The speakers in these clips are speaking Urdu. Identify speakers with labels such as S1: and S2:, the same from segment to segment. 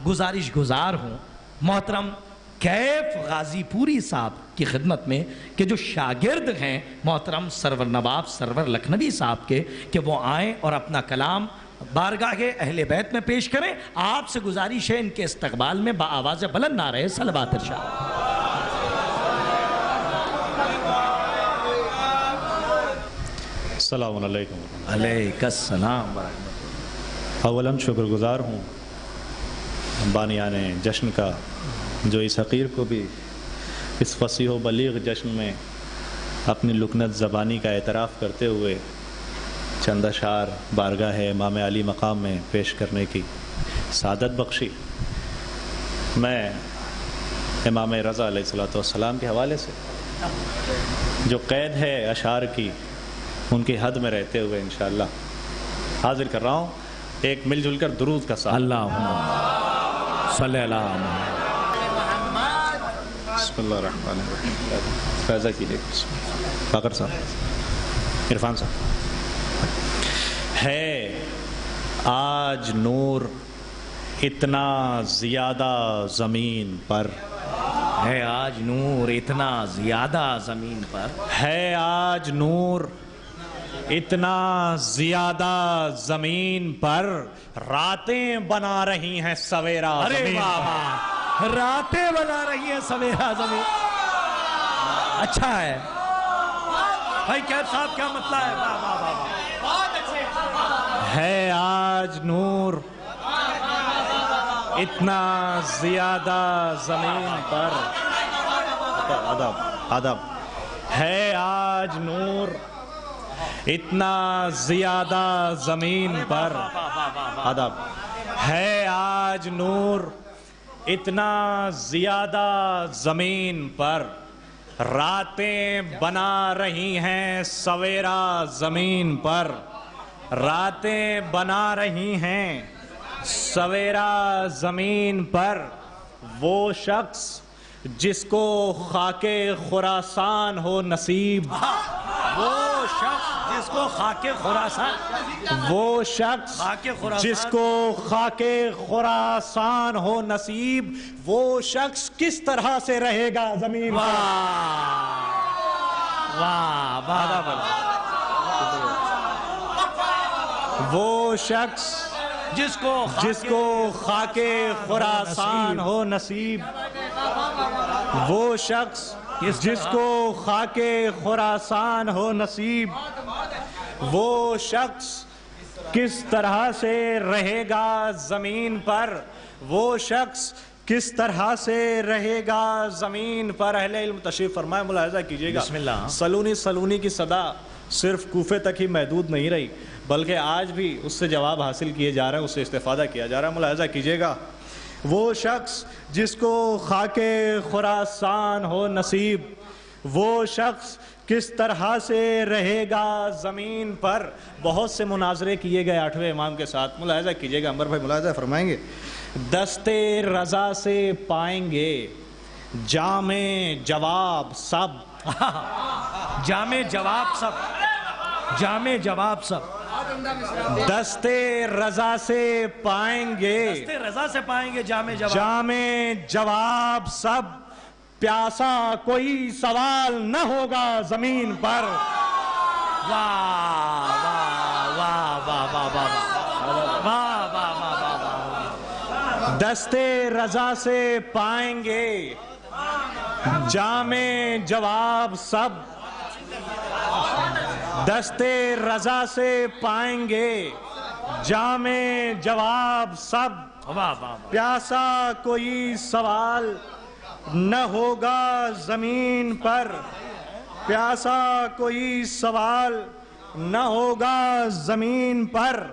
S1: گزارش گزار ہوں محترم کیف غازی پوری صاحب کی خدمت میں کہ جو شاگرد ہیں محترم سرور نواب سرور لکھنوی صاحب کے، کہ وہ آئیں اور اپنا کلام بارگاہ اہل بیت میں پیش کریں۔ آپ سے گزارش ہے ان کے استقبال میں بآواز بلند نعرہ صلوات ارشاد۔
S2: السلام علیکم۔
S1: علیکم السلام ورحمۃ اللہ۔
S2: اولاً شکر گزار ہوں بانیان جشن کا، جو اس حقیر کو بھی اس فصیح و بلیغ جشن میں اپنی لکنت زبانی کا اعتراف کرتے ہوئے چند اشعار بارگاہ امام علی مقام میں پیش کرنے کی سعادت بخشی۔ میں امام رضا علیہ السلام کے حوالے سے جو قید ہے اشعار کی، ان کی حد میں رہتے ہوئے انشاءاللہ حاضر کر رہا ہوں ایک مل جل کر درود کا ساتھ۔
S1: اللہم صلی اللہ محمد۔
S2: بسم اللہ الرحمن الرحیم۔ فیضہ کیجئے باقر صاحب، عرفان صاحب۔ ہے آج نور اتنا زیادہ زمین پر،
S1: ہے آج نور اتنا زیادہ زمین پر،
S2: ہے آج نور اتنا زیادہ زمین پر، راتیں بنا رہی ہیں سویرا
S1: ارے
S2: زمین
S1: بابا، راتیں بنا رہی ہیں سویرا زمین۔ اچھا ہے بھائی، کیف صاحب کیا مطلب ہے؟ واہ واہ واہ بہت اچھے۔
S2: ہے آج نور اتنا زیادہ زمین پر، ادب ہے آج نور اتنا زیادہ زمین پر، ادب ہے آج نور اتنا زیادہ زمین پر، راتیں بنا رہی ہیں سویرا زمین پر، راتیں بنا رہی ہیں سویرا زمین پر، وہ شخص جس کو خاک خراسان ہو نصیب،
S1: وہ شخص جس کو خاک خراسان،
S2: وہ شخص
S1: خاک خراسان،
S2: جس کو خاک خراسان ہو نصیب، وہ شخص کس طرح سے رہے گا زمین پر۔
S1: واہ واہ،
S2: وہ شخص
S1: جس کو
S2: خاک خراسان ہو نصیب، وہ شخص جس کو خاک خراسان ہو نصیب، وہ شخص کس طرح سے رہے گا زمین پر، وہ شخص کس طرح سے رہے گا زمین پر۔ اہل علم تشریف فرمائے، ملاحظہ کیجئے گا،
S1: بسم اللہ۔
S2: سلونی سلونی کی صدا صرف کوفے تک ہی محدود نہیں رہی، بلکہ آج بھی اس سے جواب حاصل کیے جا رہے ہیں، اس سے استفادہ کیا جا رہا ہے۔ ملاحظہ کیجئے گا، وہ شخص جس کو خاک خراسان ہو نصیب، وہ شخص کس طرح سے رہے گا زمین پر۔ بہت سے مناظرے کیے گئے 8ویں امام کے ساتھ، ملاحظہ کیجئے گا، عمر بھائی ملاحظہ فرمائیں گے، دست رضا سے پائیں گے جام جواب سب،
S1: جام جواب سب، جام جواب سب،
S2: دست رضا سے پائیں گے،
S1: دست رضا سے پائیں گے جام جواب،
S2: جام جواب سب، پیاسا کوئی سوال نہ ہوگا زمین پر۔
S1: واہ واہ واہ واہ واہ واہ واہ واہ واہ،
S2: دست رضا سے پائیں گے جام جواب سب، دست رضا سے پائیں گے جام جواب سب، پیاسا کوئی سوال نہ ہوگا زمین پر، پیاسا کوئی سوال نہ ہوگا زمین پر۔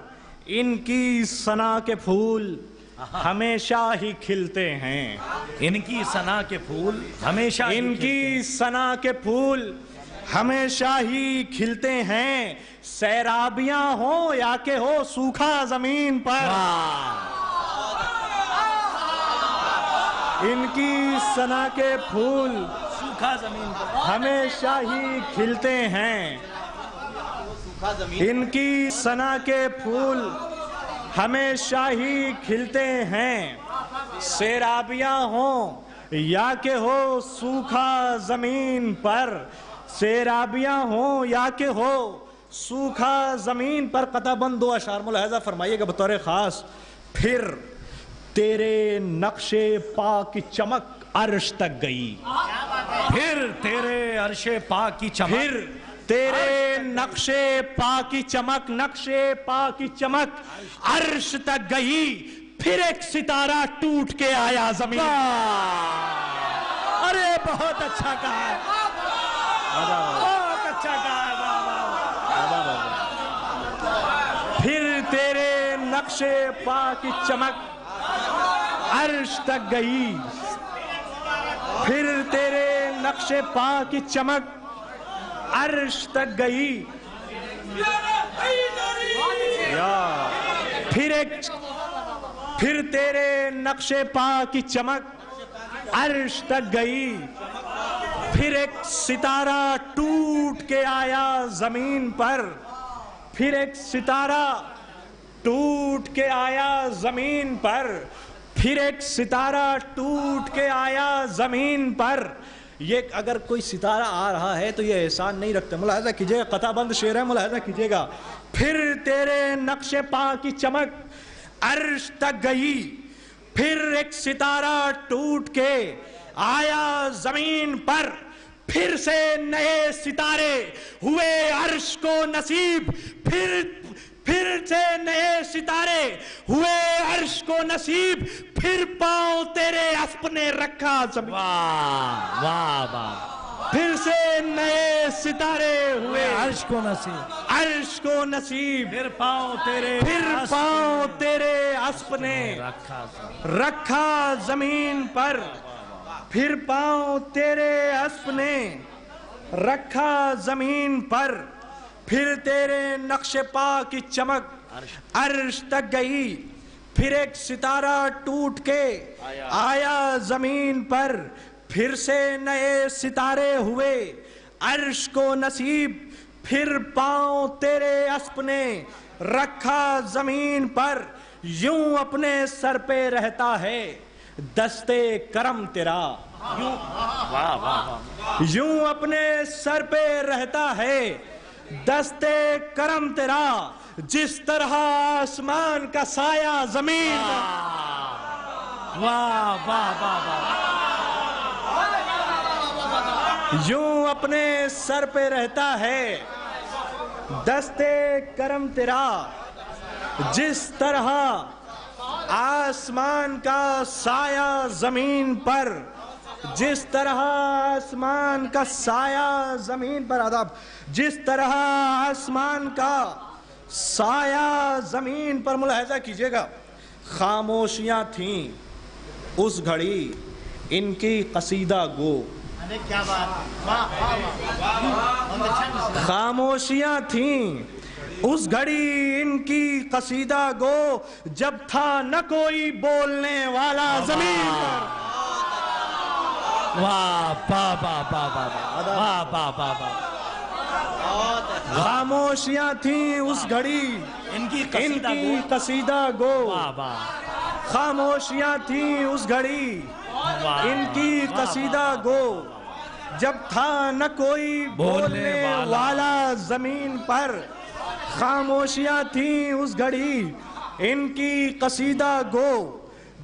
S2: ان کی ثنا کے پھول ہمیشہ ہی کھلتے ہیں،
S1: ان کی ثنا کے پھول ہمیشہ،
S2: ان کی ثنا کے پھول ہمیشہ ہی کھلتے ہیں، سیرابیاں ہوں یا کہ ہو سوکھا زمین پر۔ ان کی ثنا کے پھول
S1: سوکھا زمین پر
S2: ہمیشہ ہی کھلتے ہیں، ان کی ثنا کے پھول ہمیشہ ہی کھلتے ہیں، سیرابیاں ہوں یا کہ ہو سوکھا زمین پر، سیرابیاں ہوں یا کہ ہو سوکھا زمین پر، قطع بند دو اشعار ملاحظہ فرمائیے گا بطور خاص. پھر تیرے نقش پا کی چمک عرش تک گئی،
S1: پھر تیرے عرش پاک کی چمک،
S2: پھر تیرے نقش پا کی چمک، نقش پا کی چمک عرش تک گئی، پھر ایک ستارہ ٹوٹ کے آیا زمین.
S1: ارے بہت اچھا کہا ہے، بہت اچھا کہا ہے.
S2: پھر تیرے نقش پا کی چمک عرش تک گئی، پھر تیرے نقش پا کی چمک عرش تک گئی. پھر تیرے نقش پا کی چمک عرش تک گئی، پھر ایک ستارہ ٹوٹ کے آیا زمین پر، پھر ایک ستارہ ٹوٹ کے آیا زمین پر، پھر ایک ستارہ ٹوٹ کے آیا زمین پر. یہ اگر کوئی ستارہ آ رہا ہے تو یہ احسان نہیں رکھتے. ملاحظہ کیجئے گا، قطع بند شعر ہے، ملاحظہ کیجئے گا. پھر تیرے نقش پا کی چمک عرش تک گئی، پھر ایک ستارہ ٹوٹ کے آیا زمین پر، پھر سے نئے ستارے ہوئے عرش کو نصیب، پھر سے نئے ستارے ہوئے عرش کو نصیب، پھر پاؤں تیرے اسپ نے رکھا زمین.
S1: واہ واہ واہ.
S2: پھر سے نئے ستارے ہوئے
S1: عرش کو نصیب،
S2: عرش کو نصیب،
S1: پھر پاؤں تیرے،
S2: پھر پاؤں تیرے اسپ نے رکھا زمین پر، پھر پاؤں تیرے اسپ نے رکھا زمین پر. پھر تیرے نقش پا کی چمک عرش تک گئی، پھر ایک ستارہ ٹوٹ کے آیا زمین پر، پھر سے نئے ستارے ہوئے عرش کو نصیب، پھر پاؤں تیرے اسپ نے رکھا زمین پر. یوں اپنے سر پہ رہتا ہے دستے کرم تیرا، یوں اپنے سر پہ رہتا ہے دستے کرم تیرا، جس طرح آسمان کا سایہ زمین.
S1: واہ واہ واہ واہ.
S2: یوں اپنے سر پہ رہتا ہے دستے کرم تیرا، جس طرح آسمان کا سایہ زمین پر، جس طرح آسمان کا سایہ زمین پر. آداب. جس طرح آسمان کا سایہ زمین پر. ملاحظہ کیجئے گا، خاموشیاں تھیں اس گھڑی ان کی قصیدہ گو. خاموشیاں تھیں اس گھڑی ان کی قصیدہ گو، جب تھا نہ کوئی بولنے والا زمین پر.
S1: واہ واہ واہ واہ واہ واہ واہ واہ.
S2: خاموشیاں تھیں اس گھڑی
S1: ان کی
S2: قصیدہ گو.
S1: واہ واہ.
S2: خاموشیاں تھیں اس گھڑی ان کی قصیدہ گو، جب تھا نہ کوئی بولنے والا زمین پر. خاموشیاں تھیں اس گھڑی ان کی قصیدہ گو،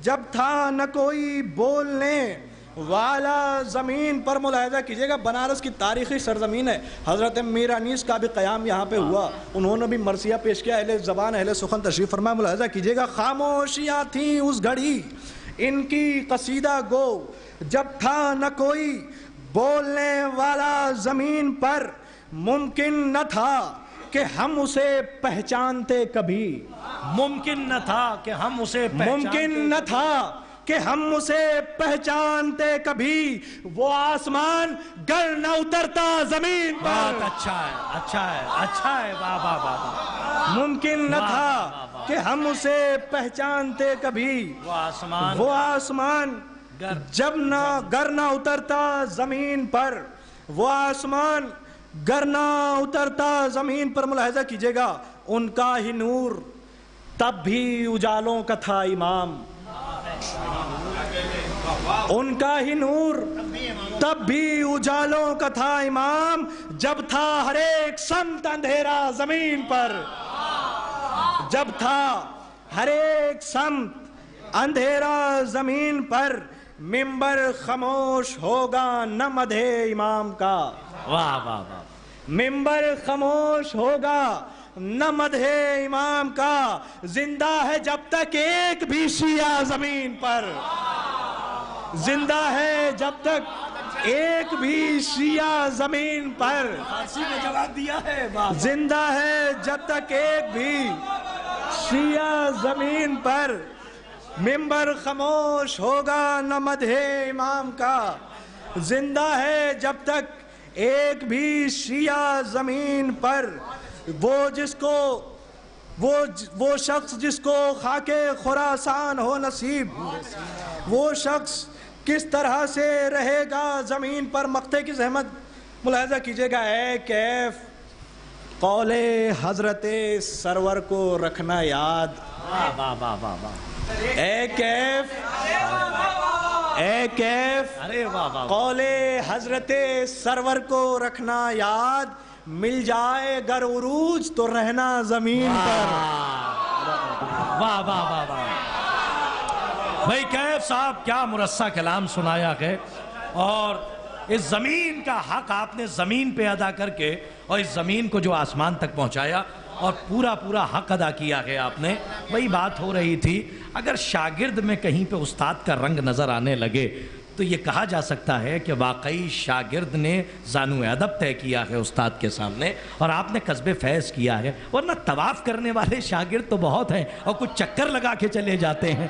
S2: جب تھا نہ کوئی بولنے والا زمین پر. ملاحظہ کیجئے گا، بنارس کی تاریخی سرزمین ہے. حضرت میر انیس کا بھی قیام یہاں پہ ہوا، انہوں نے بھی مرثیہ پیش کیا، اہل زبان اہل سخن تشریف فرمایا. ملاحظہ کیجئے گا، خاموشیاں تھیں اس گھڑی ان کی قصیدہ گو، جب تھا نہ کوئی بولنے والا زمین پر. ممکن نہ تھا کہ ہم اسے پہچانتے کبھی،
S1: ممکن نہ تھا کہ ہم اسے
S2: ممکن نہ تھا کہ ہم اسے پہچانتے کبھی، وہ آسمان گر نہ اترتا زمین پر.
S1: بہت اچھا ہے، اچھا ہے، اچھا ہے. واہ واہ واہ.
S2: ممکن نہ تھا کہ ہم اسے پہچانتے کبھی، وہ آسمان جب نہ گر نہ اترتا زمین پر، وہ آسمان گر نہ اترتا زمین پر. ملاحظہ کیجئے گا، ان کا ہی نور تب بھی اجالوں کا تھا امام.
S1: ان کا ہی نور تب بھی اجالوں کا تھا امام، جب تھا ہر ایک سمت اندھیرا زمین پر، جب تھا ہر ایک سمت اندھیرا زمین پر، منبر خاموش ہوگا نہ مدح امام کا۔ واہ واہ واہ، منبر خاموش ہوگا نہ مدح امام کا، زندہ ہے جب تک ایک بھی شیعہ زمین پر، زندہ ہے جب تک ایک بھی شیعہ زمین پر، زندہ ہے جب تک ایک بھی شیعہ زمین پر، منبر خاموش ہوگا نہ مدح امام کا، زندہ ہے جب تک ایک بھی شیعہ زمین پر، وہ شخص جس کو خاک خراسان ہو نصیب، وہ شخص کس طرح سے رہے گا زمین پر۔ مقطع کی زحمت ملاحظہ کیجئے گا۔ اے کیف قول حضرت سرور کو رکھنا یاد، اے کیف قول حضرت سرور کو رکھنا یاد، مل جائے گر عروج تو رہنا زمین پر۔ واہ واہ واہ واہ بھائی کیف صاحب، کیا مرصع کلام سنایا ہے، اور اس زمین کا حق آپ نے زمین پہ ادا کر کے، اور اس زمین کو جو آسمان تک پہنچایا، اور پورا حق ادا کیا ہے آپ نے۔ وہی بات ہو رہی تھی، اگر شاگرد میں کہیں پہ استاد کا رنگ نظر آنے لگے تو یہ کہا جا سکتا ہے کہ واقعی شاگرد نے زانو ادب طے کیا ہے استاد کے سامنے، اور آپ نے کسب فیض کیا ہے، ورنہ طواف کرنے والے شاگرد تو بہت ہیں اور کچھ چکر لگا کے چلے جاتے ہیں۔